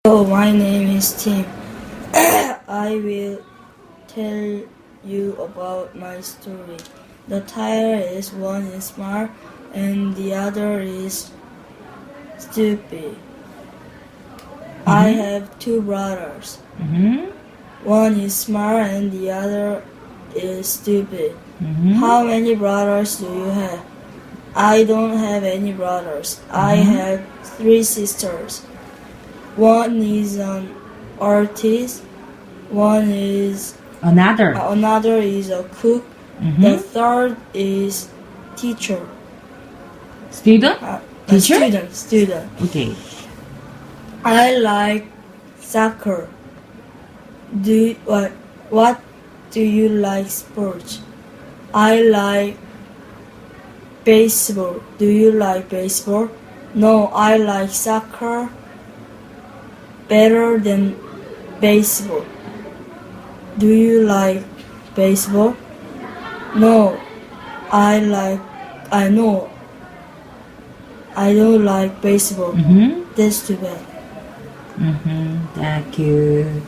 Hello, my name is Tim. I will tell you about my story. The title is one is smart and the other is stupid. I have two brothers. One is smart and the other is stupid. How many brothers do you have? I don't have any brothers. I have three sisters. One is an artist. One is Another. another is a cook. The third is teacher. Student? Teacher? Student. Okay. I like soccer. What do you like sports? I like baseball. Do you like baseball? No, I like soccer better than baseball. Do you like baseball? No, I don't like baseball. That's too bad. Thank you.